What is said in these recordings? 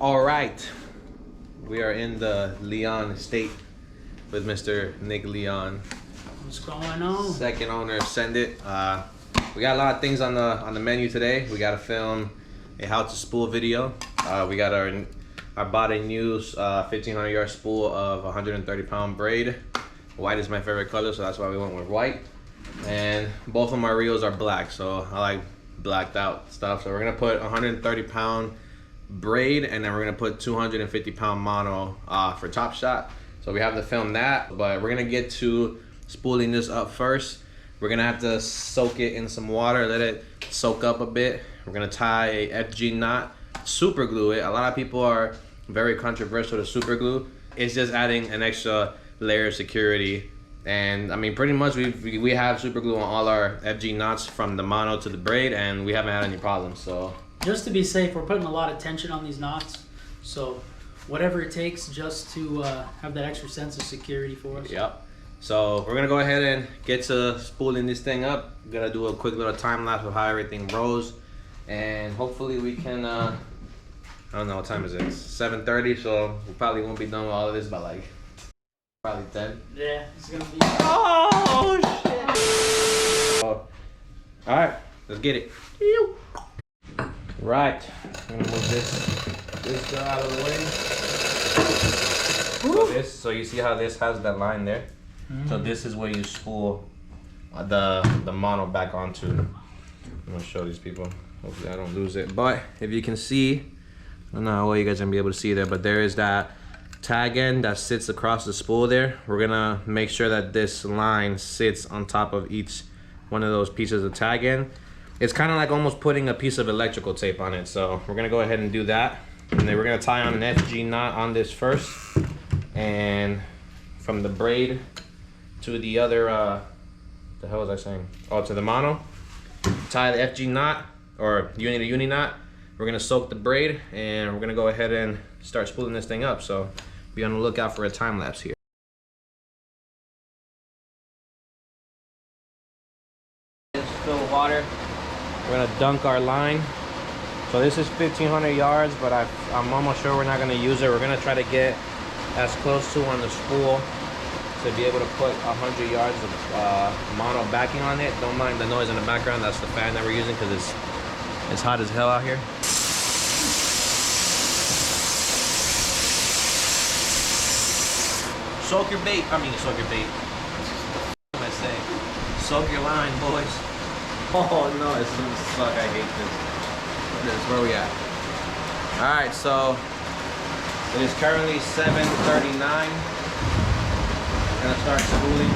All right, we are in the Leon estate with Mr. Nick Leon. What's going on? Second owner of Send It. We got a lot of things on the menu today. We got to film a how to spool video. We got I bought a new 1500 yard spool of 130 pound braid. White is my favorite color, so that's why we went with white. And both of my reels are black, so I like blacked out stuff. So we're gonna put 130 pound braid, and then we're gonna put 250 pound mono for top shot. So we have to film that, but we're gonna get to spooling this up first. We're gonna have to soak it in some water, let it soak up a bit. We're gonna tie a FG knot, super glue it. A lot of people are very controversial to super glue. It's just adding an extra layer of security. And I mean, pretty much we have super glue on all our FG knots from the mono to the braid, and we haven't had any problems. So just to be safe, we're putting a lot of tension on these knots. So whatever it takes just to have that extra sense of security for us. Yep. So we're gonna go ahead and get to spooling this thing up. We're gonna do a quick little time lapse of how everything rolls, and hopefully we can. I don't know what time is it. It's 7:30, so we probably won't be done with all of this by like probably 10. Yeah, it's gonna be. Oh shit! Oh. All right, let's get it. Right, I'm gonna move this girl out of the way. So you see how this has that line there? So this is where you spool the mono back onto. I'm gonna show these people. Hopefully I don't lose it. But if you can see, I don't know how well you guys are gonna be able to see there, but there is that tag end that sits across the spool there. We're gonna make sure that this line sits on top of each one of those pieces of tag end. It's kind of like almost putting a piece of electrical tape on it. So we're gonna go ahead and do that. And then we're gonna tie on an FG knot on this first. And from the braid to the other, the hell was I saying? Oh, to the mono. Tie the FG knot, or uni to uni knot. We're gonna soak the braid, and we're gonna go ahead and start spooling this thing up. So be on the lookout for a time lapse here. Just fill water. We're gonna dunk our line. So this is 1500 yards, but I'm almost sure we're not gonna use it. We're gonna try to get as close to on the spool to be able to put 100 yards of mono backing on it. Don't mind the noise in the background. That's the fan that we're using because it's hot as hell out here. Soak your bait. I mean, soak your bait. What am I saying? Soak your line, boys. Oh no, it's gonna suck. I hate this. This is where we at. All right, so it is currently 7:39. Gonna start spooling.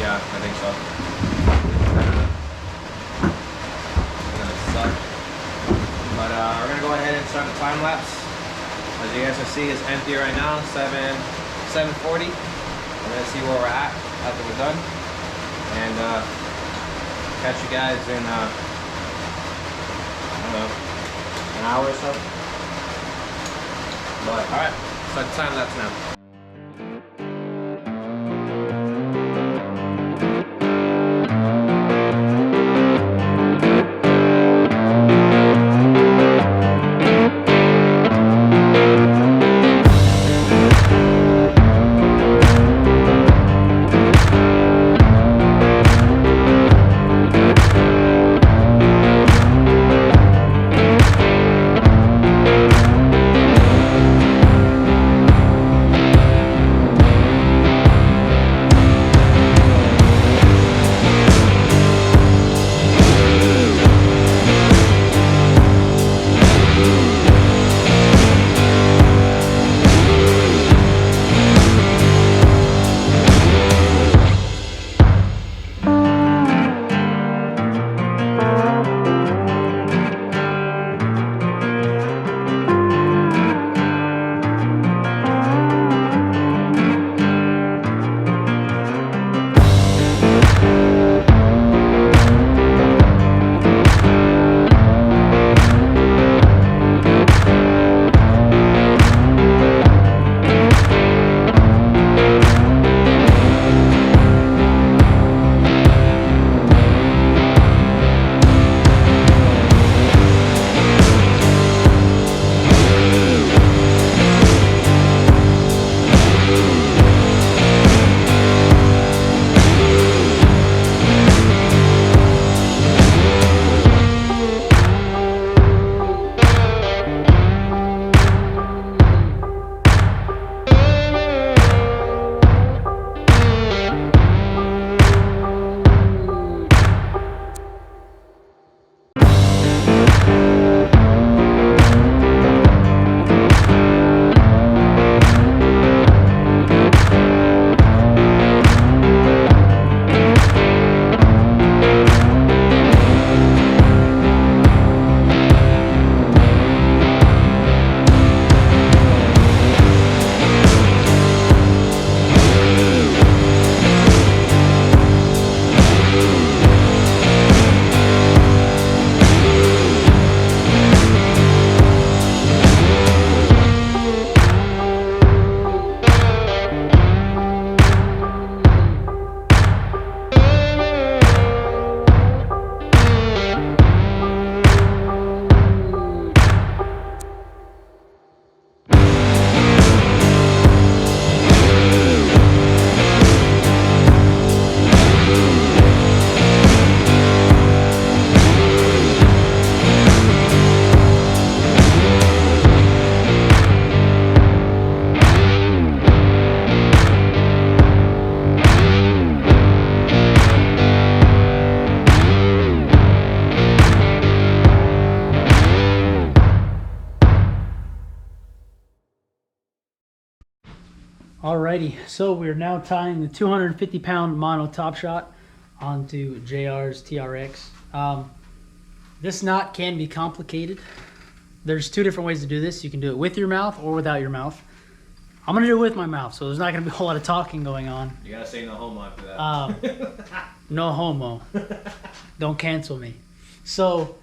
Yeah, I think so. It's gonna suck. But we're gonna go ahead and start the time lapse. As you guys can see, it's empty right now. 7:40. We're gonna see where we're at after we're done, and catch you guys in I don't know, an hour or so. But all right. Start the time lapse now. Alrighty, so we're now tying the 250-pound mono top shot onto JR's TRX. This knot can be complicated. There's two different ways to do this. You can do it with your mouth or without your mouth. I'm gonna do it with my mouth, so there's not gonna be a whole lot of talking going on. You gotta say no homo after that. No homo. Don't cancel me. So,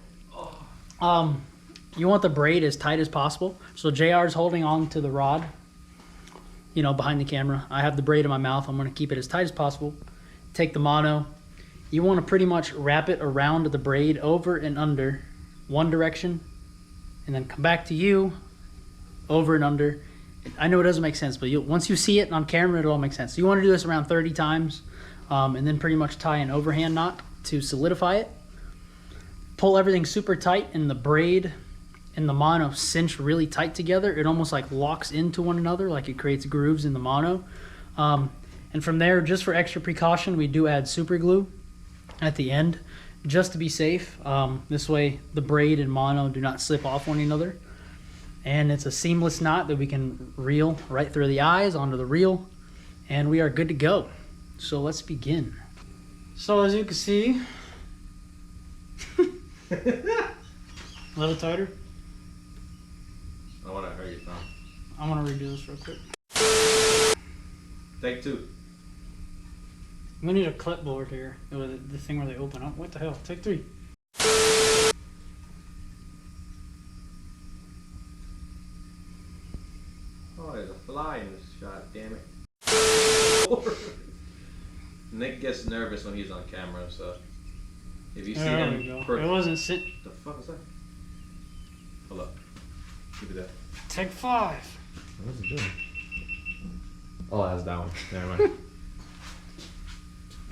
you want the braid as tight as possible. So JR's holding on to the rod, you know, behind the camera. I have the braid in my mouth. I'm gonna keep it as tight as possible. Take the mono. You wanna pretty much wrap it around the braid over and under one direction, and then come back to you, over and under. I know it doesn't make sense, but once you see it on camera, it'll all make sense. So you wanna do this around 30 times, and then pretty much tie an overhand knot to solidify it. Pull everything super tight, and the braid and the mono cinch really tight together. It almost like locks into one another, like it creates grooves in the mono. And from there, just for extra precaution, we do add super glue at the end, just to be safe. This way the braid and mono do not slip off one another. And it's a seamless knot that we can reel right through the eyes onto the reel, and we are good to go. So let's begin. So as you can see, a little tighter. I wanna hurt your thumb. I'm gonna redo this real quick. Take two. We need a clipboard here. The thing where they open up. What the hell? Take three. Oh, there's a fly in this shot, damn it. Nick gets nervous when he's on camera, so if you see him, it wasn't sit. The fuck is that? Hold up. Keep it there. Take five. What's it doing? Oh, that's that one. Never mind.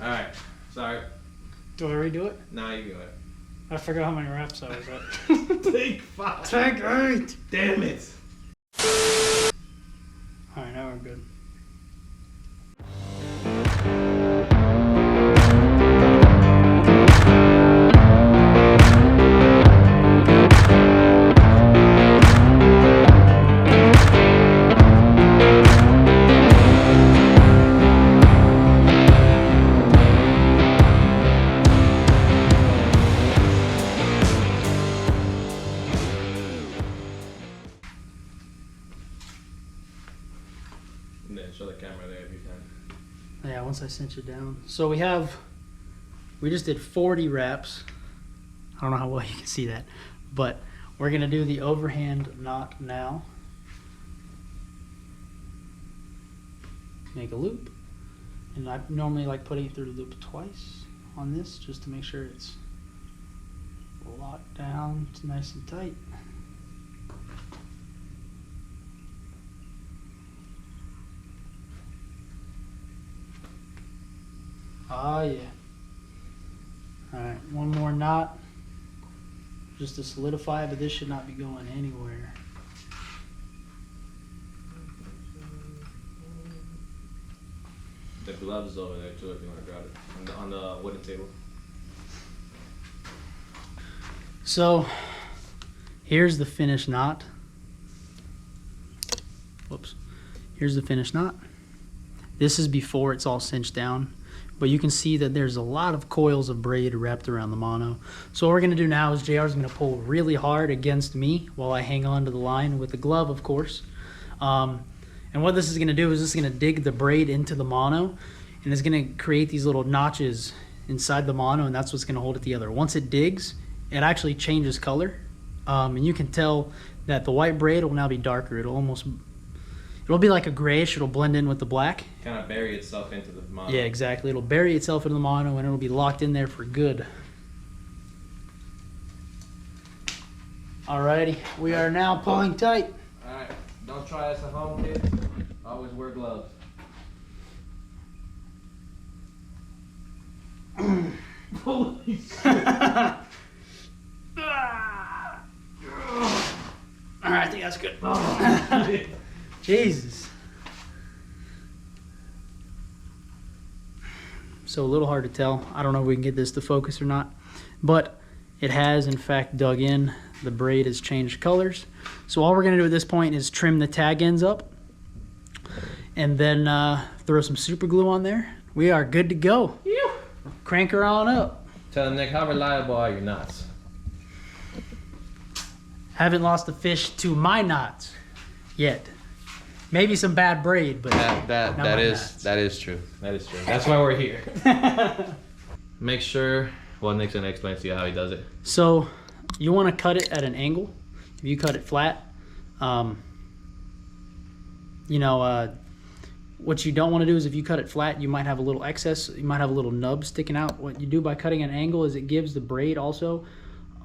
Alright, sorry. Do I redo it? Nah, you go ahead. I forgot how many reps I was at. Take five. Take 8. Damn it. Alright, now we're good. And then show the camera there if you can. Yeah, once I cinch it down. So we just did 40 reps. I don't know how well you can see that, but we're gonna do the overhand knot now. Make a loop. And I normally like putting it through the loop twice on this, just to make sure it's locked down. It's nice and tight. Oh yeah. Alright, one more knot just to solidify it, but this should not be going anywhere. The gloves is over there too if you want to grab it. On the wooden table. So here's the finished knot. Whoops. Here's the finished knot. This is before it's all cinched down, but you can see that there's a lot of coils of braid wrapped around the mono. So what we're gonna do now is JR's gonna pull really hard against me while I hang on to the line with the glove, of course. And what this is gonna do is this is gonna dig the braid into the mono, and it's gonna create these little notches inside the mono, and that's what's gonna hold it together. Once it digs, it actually changes color, and you can tell that the white braid will now be darker. It'll be like a grayish. It'll blend in with the black. Kind of bury itself into the mono. Yeah, exactly. It'll bury itself into the mono, and it'll be locked in there for good. Alrighty, we are now pulling tight. Alright, don't try this at home, kids. Always wear gloves. Holy shit. Alright, I think that's good. Oh, Jesus. So a little hard to tell. I don't know if we can get this to focus or not, but it has in fact dug in. The braid has changed colors. So all we're gonna do at this point is trim the tag ends up. and then throw some super glue on there. We are good to go. Yeah. Crank her on up. Tell them, Nick, how reliable are your knots? Haven't lost a fish to my knots yet. Maybe some bad braid, but that is true. That is true. That's why we're here. Make sure. Well, Nick's gonna explain to you how he does it. So, you want to cut it at an angle. If you cut it flat, you know, what you don't want to do is if you cut it flat, you might have a little excess. You might have a little nub sticking out. What you do by cutting an angle is it gives the braid also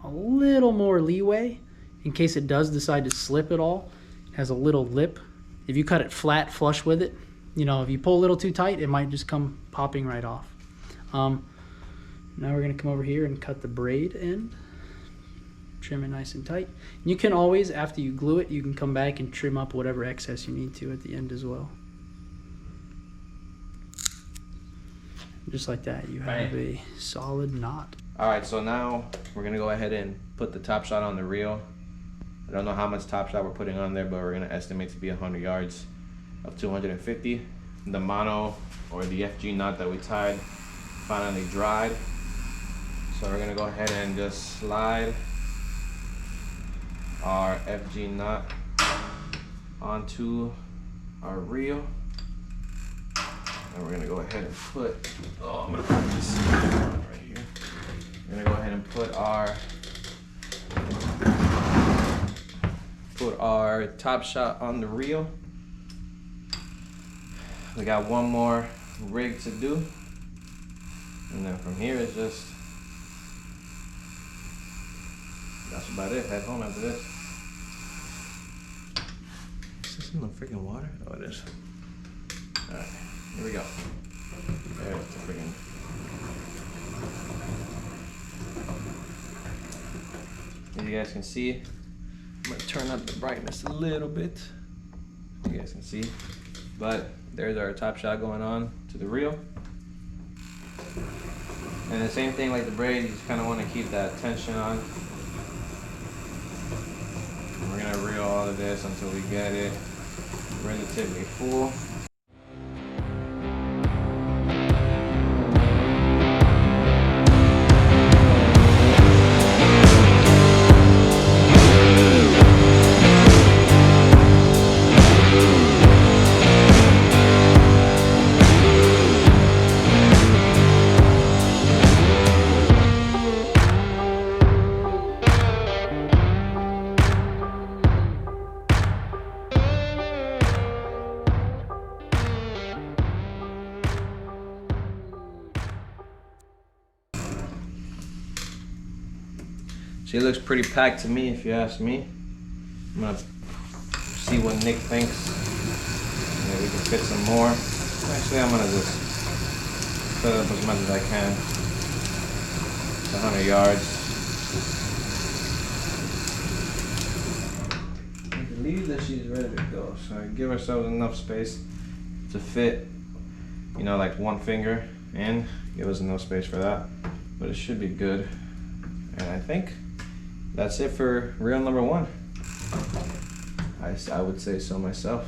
a little more leeway in case it does decide to slip at all. It has a little lip. If you cut it flat, flush with it, you know, if you pull a little too tight, it might just come popping right off. Now we're going to come over here and cut the braid end. Trim it nice and tight. You can always, after you glue it, you can come back and trim up whatever excess you need to at the end as well. Just like that, you have a solid knot. All right, so now we're gonna go ahead and put the top shot on the reel. I don't know how much top shot we're putting on there, but we're gonna estimate to be 100 yards of 250. The mono or the FG knot that we tied finally dried. So we're gonna go ahead and just slide our FG knot onto our reel. And we're gonna go ahead and put, I'm gonna put this right here. We're gonna go ahead and put our top shot on the reel. We got one more rig to do. And then from here it's just, that's about it. Head home after this. Is this in the freaking water? Oh, it is. Alright, here we go. There's the freaking. As you guys can see, I'm gonna turn up the brightness a little bit. You guys can see. But there's our top shot going on to the reel. And the same thing like the braid, you just kind of want to keep that tension on. And we're gonna reel all of this until we get it relatively full. She looks pretty packed to me, if you ask me. I'm gonna see what Nick thinks. Maybe we can fit some more. Actually, I'm gonna just put up as much as I can. It's 100 yards. I believe that she's ready to go. So I give ourselves enough space to fit, you know, like one finger in. Give us enough space for that. But it should be good. And I think that's it for reel number one. I would say so myself.